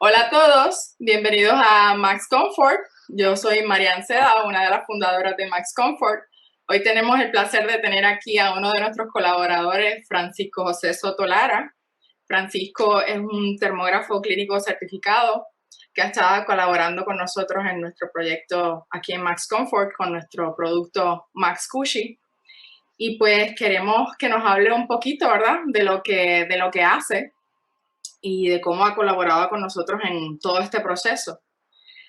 Hola a todos, bienvenidos a Max Comfort. Yo soy Marian Seda, una de las fundadoras de Max Comfort. Hoy tenemos el placer de tener aquí a uno de nuestros colaboradores, Francisco José Soto Lara. Francisco es un termógrafo clínico certificado que ha estado colaborando con nosotros en nuestro proyecto aquí en Max Comfort con nuestro producto Max Cushy. Y pues queremos que nos hable un poquito, ¿verdad?, de lo que hace y de cómo ha colaborado con nosotros en todo este proceso.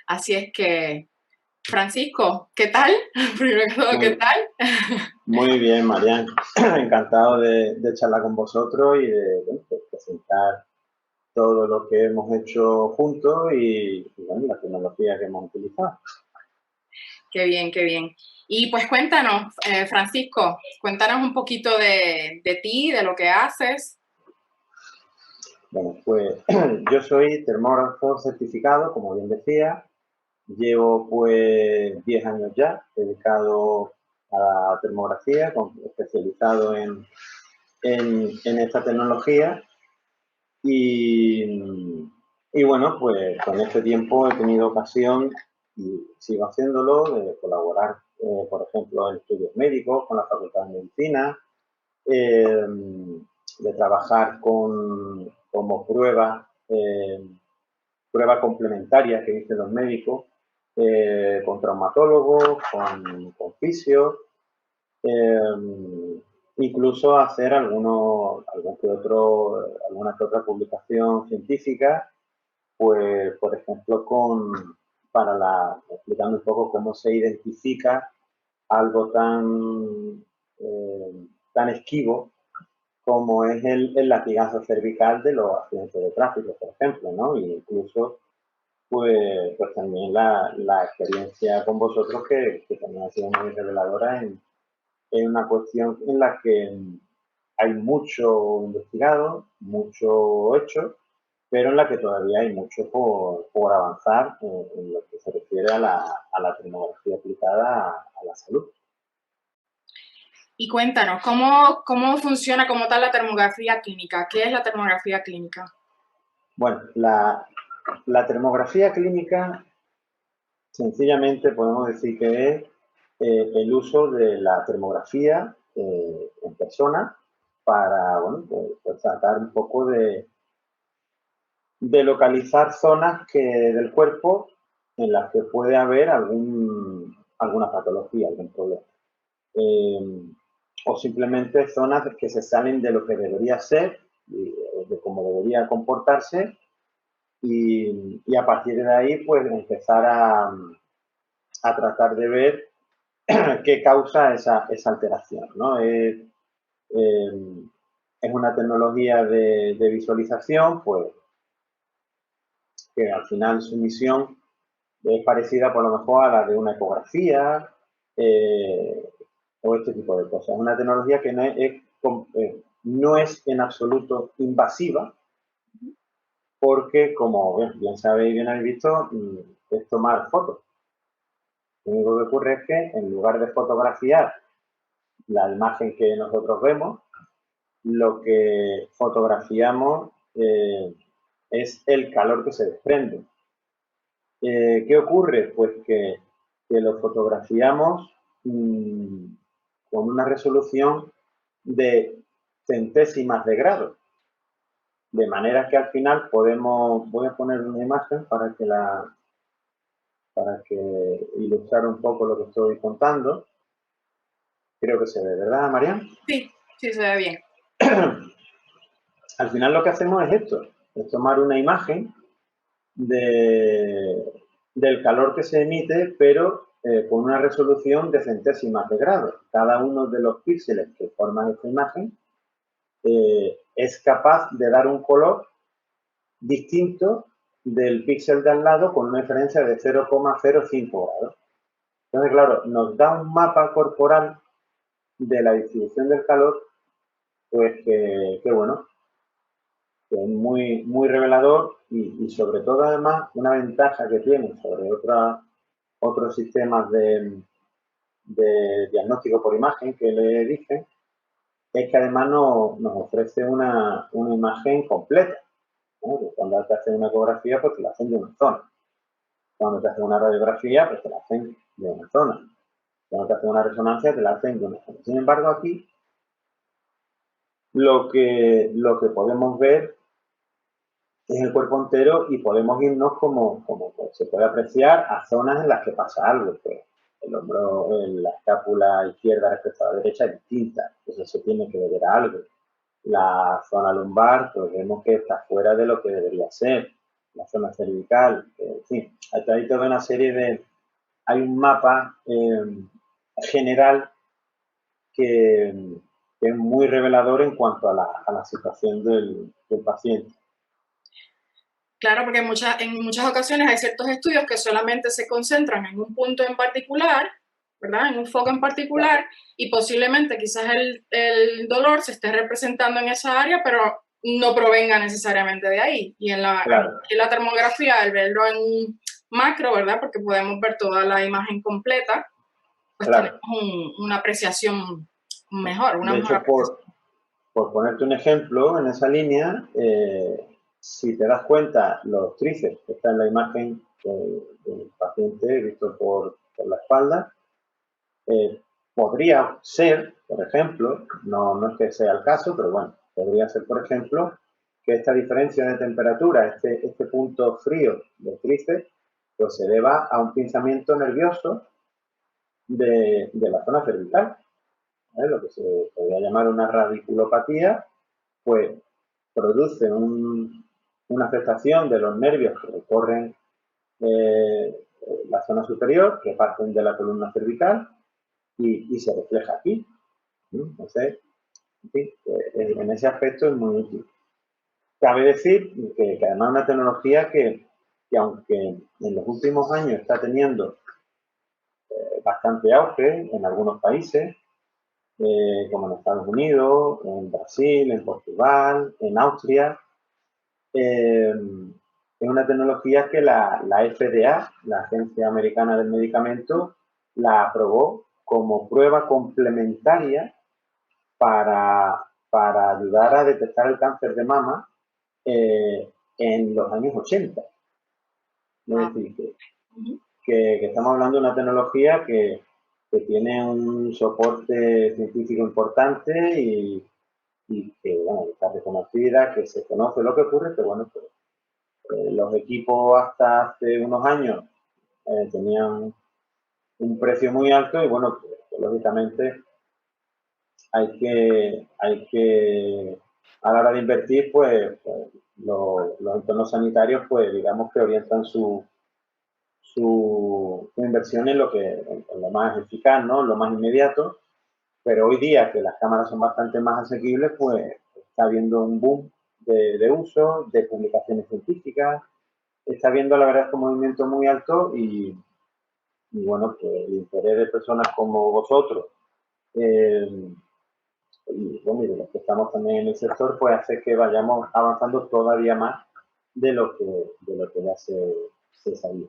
Así es que, Francisco, ¿qué tal? Primero que todo, ¿qué tal? Muy bien, Marian. Encantado de charlar con vosotros y de pues, presentar todo lo que hemos hecho juntos y la tecnología que hemos utilizado. Qué bien, qué bien. Y pues cuéntanos, Francisco, cuéntanos un poquito de ti, de lo que haces. Bueno, pues yo soy termógrafo certificado, como bien decía. Llevo pues 10 años ya dedicado a la termografía, especializado en esta tecnología. Y bueno, pues con este tiempo he tenido ocasión, y sigo haciéndolo, de colaborar, por ejemplo, en estudios médicos con la Facultad de Medicina, eh, de trabajar como prueba complementaria que dicen los médicos, con traumatólogos, con fisios, incluso hacer alguna que otra publicación científica, pues, por ejemplo, explicando un poco cómo se identifica algo tan esquivo como es el latigazo cervical de los accidentes de tráfico, por ejemplo, ¿no? Y incluso, pues también la experiencia con vosotros, que también ha sido muy reveladora en una cuestión en la que hay mucho investigado, mucho hecho, pero en la que todavía hay mucho por avanzar en lo que se refiere a la tecnología aplicada a la salud. Y cuéntanos, ¿cómo funciona como tal la termografía clínica? ¿Qué es la termografía clínica? Bueno, la termografía clínica, sencillamente podemos decir que es el uso de la termografía en persona para, bueno, pues tratar un poco de localizar zonas del cuerpo en las que puede haber alguna patología, algún problema. Eh, o simplemente zonas que se salen de lo que debería ser, de cómo debería comportarse, y a partir de ahí pues empezar a tratar de ver qué causa esa alteración, ¿no? Es una tecnología de visualización, pues que al final su misión es parecida por lo mejor a la de una ecografía, o este tipo de cosas. Es una tecnología que no es en absoluto invasiva, porque, como bien sabéis, bien habéis visto, es tomar fotos. Lo único que ocurre es que en lugar de fotografiar la imagen que nosotros vemos, lo que fotografiamos es el calor que se desprende. ¿Qué ocurre? Pues que lo fotografiamos con una resolución de centésimas de grado, de manera que al final voy a poner una imagen para que ilustrar un poco lo que estoy contando. Creo que se ve, ¿verdad, Marian? Sí, sí, se ve bien. Al final lo que hacemos es esto, es tomar una imagen de, del calor que se emite, pero con una resolución de centésimas de grado. Cada uno de los píxeles que forman esta imagen es capaz de dar un color distinto del píxel de al lado con una diferencia de 0,05 grados. Entonces, claro, nos da un mapa corporal de la distribución del calor, pues que bueno, que es muy revelador y sobre todo además una ventaja que tiene sobre otros sistemas de diagnóstico por imagen que le dije, es que además nos ofrece una imagen completa. ¿no? Que cuando te hacen una ecografía, pues te la hacen de una zona. Cuando te hacen una radiografía, pues te la hacen de una zona. Cuando te hacen una resonancia, te la hacen de una zona. Sin embargo, aquí lo que podemos ver es el cuerpo entero y podemos irnos como pues, se puede apreciar a zonas en las que pasa algo. Pues, el hombro, la escápula izquierda respecto a la derecha es distinta, entonces se tiene que ver algo. La zona lumbar, pues vemos que está fuera de lo que debería ser. La zona cervical, en fin, hay toda una serie de... Hay un mapa general que, que, es muy revelador en cuanto a la situación del paciente. Claro, porque en muchas ocasiones hay ciertos estudios que solamente se concentran en un punto en particular, ¿verdad? En un foco en particular, claro. Y posiblemente quizás el dolor se esté representando en esa área, pero no provenga necesariamente de ahí. Y claro. en la termografía, al verlo en un macro, ¿verdad? Porque podemos ver toda la imagen completa, pues claro. Tenemos una apreciación mejor. De hecho, por ponerte un ejemplo en esa línea, si te das cuenta, los tríceps, que está en la imagen del paciente visto por la espalda, podría ser, por ejemplo, no es que sea el caso, pero bueno, podría ser, por ejemplo, que esta diferencia de temperatura, este punto frío del tríceps, pues se deba a un pinzamiento nervioso de la zona cervical, ¿vale? Lo que se podría llamar una radiculopatía, pues produce una afectación de los nervios que recorren la zona superior, que parten de la columna cervical y se refleja aquí. Entonces, en fin, en ese aspecto es muy útil. Cabe decir que además es una tecnología que aunque en los últimos años está teniendo bastante auge en algunos países, como en Estados Unidos, en Brasil, en Portugal, en Austria, es una tecnología que la FDA, la Agencia Americana del Medicamento, la aprobó como prueba complementaria para ayudar a detectar el cáncer de mama en los años 80. Es decir, que estamos hablando de una tecnología que tiene un soporte científico importante y que, bueno, está reconocida, que se conoce lo que ocurre, pero bueno, pues, los equipos hasta hace unos años tenían un precio muy alto y bueno, pues, lógicamente hay que a la hora de invertir, pues los entornos sanitarios, pues digamos que orientan su inversión en lo más eficaz, ¿no? Lo más inmediato, pero hoy día que las cámaras son bastante más asequibles, pues está habiendo un boom de uso, de publicaciones científicas, está habiendo la verdad un movimiento muy alto y bueno, que el interés de personas como vosotros y bueno, y de los que estamos también en el sector, pues hace que vayamos avanzando todavía más de lo que ya se sabía.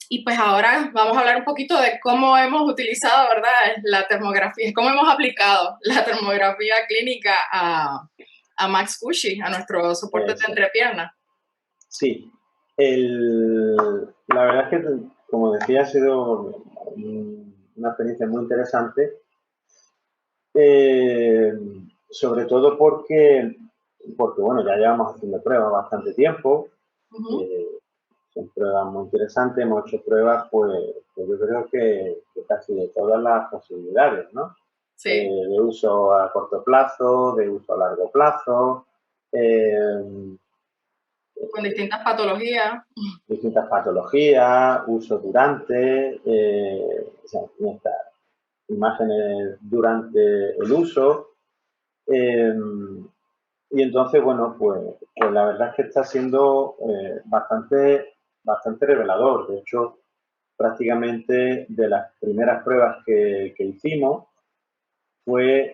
Y pues ahora vamos a hablar un poquito de cómo hemos utilizado, ¿verdad?, la termografía, cómo hemos aplicado la termografía clínica a Max Cushy, a nuestro soporte de entrepierna. Sí, la verdad es que, como decía, ha sido una experiencia muy interesante, sobre todo porque, bueno, ya llevamos haciendo pruebas bastante tiempo, son pruebas muy interesantes, hemos hecho pruebas, pues yo creo que casi de todas las posibilidades, ¿no? Sí. De uso a corto plazo, de uso a largo plazo, con distintas patologías. Distintas patologías, uso durante, o sea, imágenes durante el uso. Y entonces, bueno, pues la verdad es que está siendo bastante revelador. De hecho, prácticamente de las primeras pruebas que hicimos fueron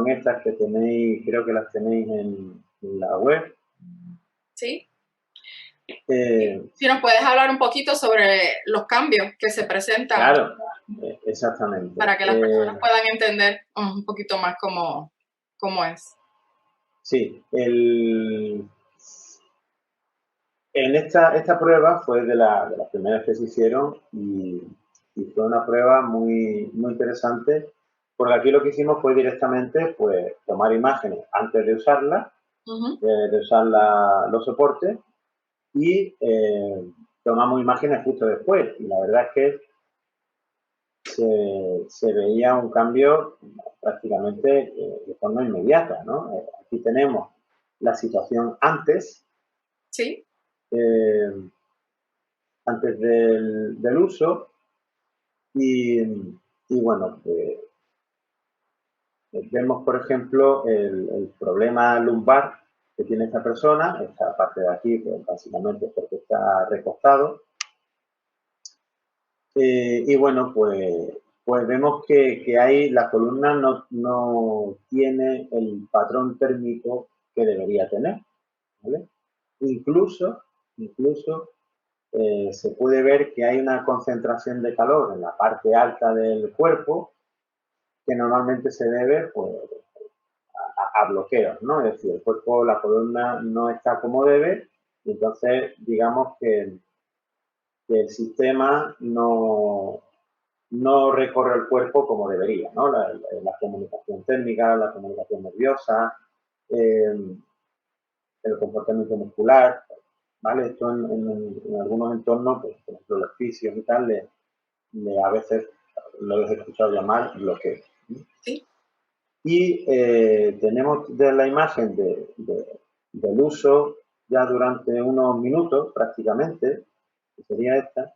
estas que tenéis, creo que las tenéis en la web. Sí. Si nos puedes hablar un poquito sobre los cambios que se presentan. Claro, exactamente. Para que las personas puedan entender un poquito más cómo ¿Cómo es? Sí, en esta prueba fue de las primeras que se hicieron y fue una prueba muy interesante, porque aquí lo que hicimos fue directamente pues, tomar imágenes antes de usarlas, de usar los soportes, y tomamos imágenes justo después. Y la verdad es que se veía un cambio prácticamente de forma inmediata, ¿no? Aquí tenemos la situación antes, Sí. eh, antes del uso y bueno, vemos por ejemplo el problema lumbar que tiene esta persona, esta parte de aquí pues, básicamente es porque está recostado. Y bueno, pues vemos que ahí la columna no tiene el patrón térmico que debería tener, ¿vale? Incluso se puede ver que hay una concentración de calor en la parte alta del cuerpo que normalmente se debe pues, a bloqueos, ¿no? Es decir, el cuerpo, la columna no está como debe y entonces digamos que el sistema no recorre el cuerpo como debería, ¿no? La comunicación térmica, la comunicación nerviosa, eh, el comportamiento muscular, ¿vale? Esto en algunos entornos, pues, por ejemplo, los fisios y tal, a veces lo he escuchado llamar bloqueo. Sí. Y tenemos de la imagen del uso ya durante unos minutos prácticamente, que sería esta,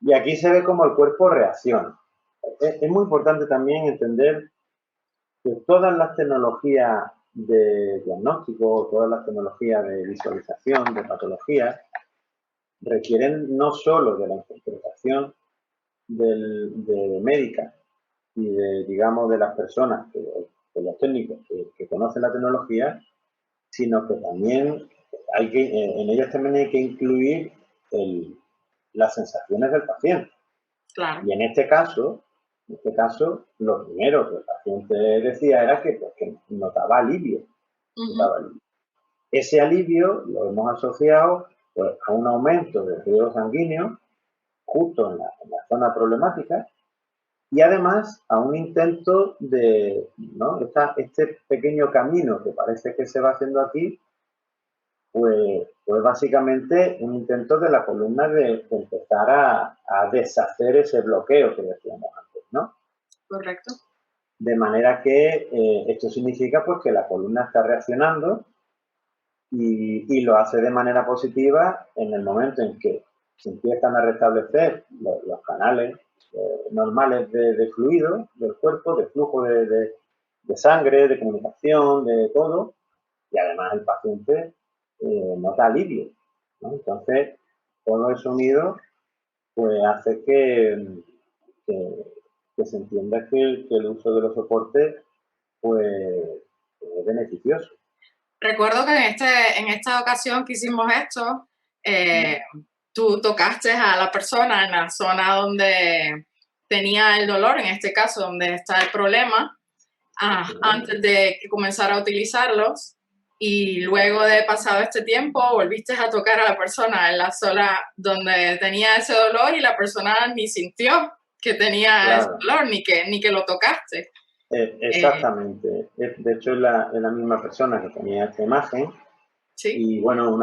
y aquí se ve cómo el cuerpo reacciona. Es muy importante también entender que todas las tecnologías de diagnóstico, todas las tecnologías de visualización, de patologías, requieren no solo de la interpretación de médica y de, digamos, de las personas, de los técnicos que conocen la tecnología, sino que también en ellas también hay que incluir las sensaciones del paciente. Claro. Y en este caso, lo primero que el paciente decía era que, pues, que notaba alivio. Notaba alivio. Ese alivio lo hemos asociado pues, a un aumento del riego sanguíneo justo en la zona problemática y además a un intento de, ¿no? Este pequeño camino que parece que se va haciendo aquí, pues básicamente un intento de la columna de empezar a deshacer ese bloqueo que decíamos antes, ¿no? Correcto. De manera que esto significa pues que la columna está reaccionando y lo hace de manera positiva en el momento en que se empiezan a restablecer los canales normales de fluido del cuerpo, de flujo de sangre, de comunicación, de todo, y además el paciente nota alivio, ¿no? Entonces, todo eso unido pues hace que, que se entienda que el uso de los soportes pues es beneficioso. Recuerdo que en esta ocasión que hicimos esto, tú tocaste a la persona en la zona donde tenía el dolor, en este caso donde está el problema, antes de que comenzara a utilizarlos, y luego de pasado este tiempo volviste a tocar a la persona en la zona donde tenía ese dolor y la persona ni sintió que tenía ese Claro, dolor, ni que lo tocaste. exactamente. De hecho, es la misma persona que tenía esta imagen Sí. y bueno,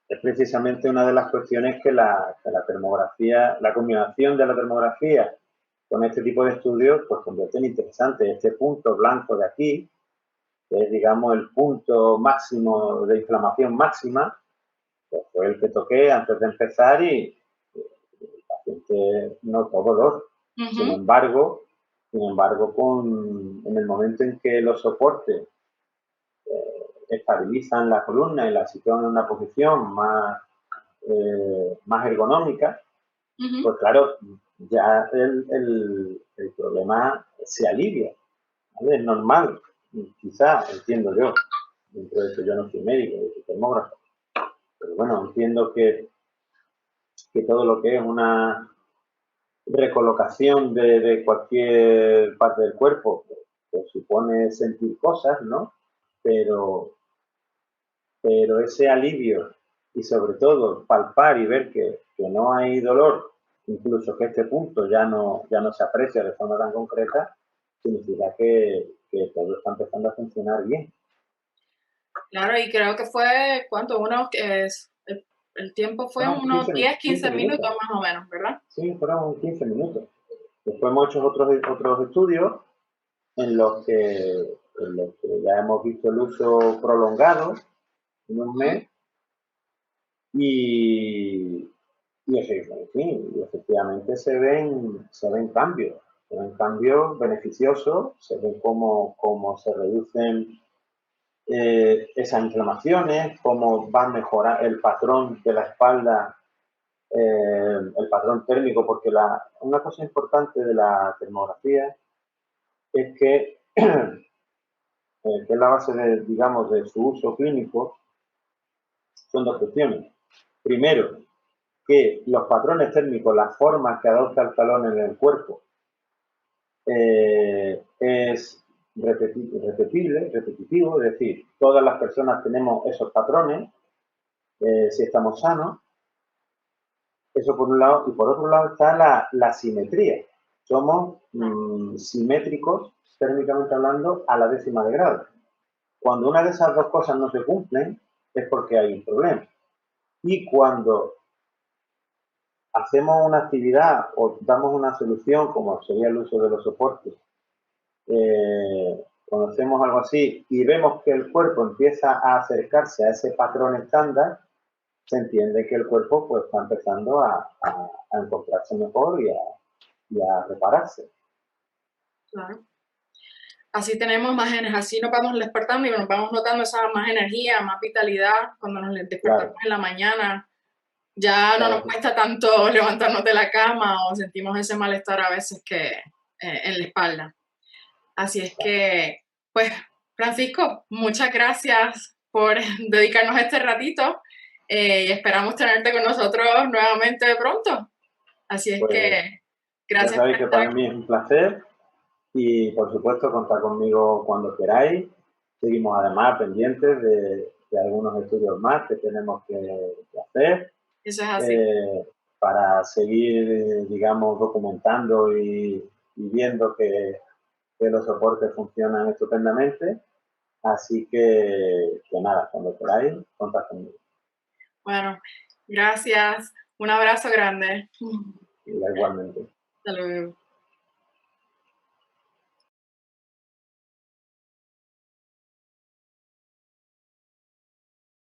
es precisamente una de las cuestiones que la termografía, la combinación de la termografía con este tipo de estudios, pues convierte en interesante. Este punto blanco de aquí, que es, digamos, el punto máximo de inflamación máxima, pues fue el que toqué antes de empezar y el paciente notó dolor. Sin embargo, en el momento en que los soportes estabilizan la columna y la sitúan en una posición más ergonómica, pues claro, ya el problema se alivia, ¿vale? Es normal, quizá, entiendo yo, dentro de eso yo no soy médico, yo soy termógrafo, pero bueno, entiendo que todo lo que es una recolocación de cualquier parte del cuerpo, pues supone sentir cosas, ¿no? Pero, pero ese alivio y sobre todo palpar y ver que no hay dolor, incluso que este punto ya no se aprecia de forma tan concreta, significa que todo está empezando a funcionar bien. Claro, y creo que fue, ¿cuánto? El tiempo fue Fueron unos 10, 15 15 minutos minutos. más o menos, ¿verdad? Sí, fueron 15 minutos. Después hemos hecho otros estudios en los que ya hemos visto el uso prolongado en un Ujú. mes y, en fin, y efectivamente se ven cambios beneficiosos, se ven cómo se reducen esas inflamaciones, cómo va a mejorar el patrón de la espalda, el patrón térmico, porque una cosa importante de la termografía es que es la base de, digamos, de su uso clínico, son dos cuestiones. Primero, que los patrones térmicos, las formas que adopta el talón en el cuerpo, es repetitivo, es decir, todas las personas tenemos esos patrones si estamos sanos. Eso por un lado, y por otro lado está la simetría. Somos simétricos, térmicamente hablando, a la décima de grado. Cuando una de esas dos cosas no se cumplen, es porque hay un problema. Y cuando hacemos una actividad o damos una solución, como sería el uso de los soportes, cuando hacemos algo así y vemos que el cuerpo empieza a acercarse a ese patrón estándar, se entiende que el cuerpo pues, está empezando a encontrarse mejor y a repararse. Claro. Así tenemos así nos vamos despertando y nos vamos notando esa más energía, más vitalidad cuando nos despertamos Claro, en la mañana. Ya no nos claro. cuesta tanto levantarnos de la cama o sentimos ese malestar a veces que en la espalda. Así es que, pues, Francisco, muchas gracias por dedicarnos este ratito y esperamos tenerte con nosotros nuevamente pronto. Así es Pues que, ya gracias por sabéis que estar para aquí. mí es un placer y por supuesto contar conmigo cuando queráis. Seguimos además pendientes de algunos estudios más que tenemos que hacer Eso es así. eh, para seguir, digamos, documentando y viendo que los soportes funcionan estupendamente. Así que nada, cuando queráis, contad conmigo. Bueno, gracias. Un abrazo grande. Igualmente. Hasta luego.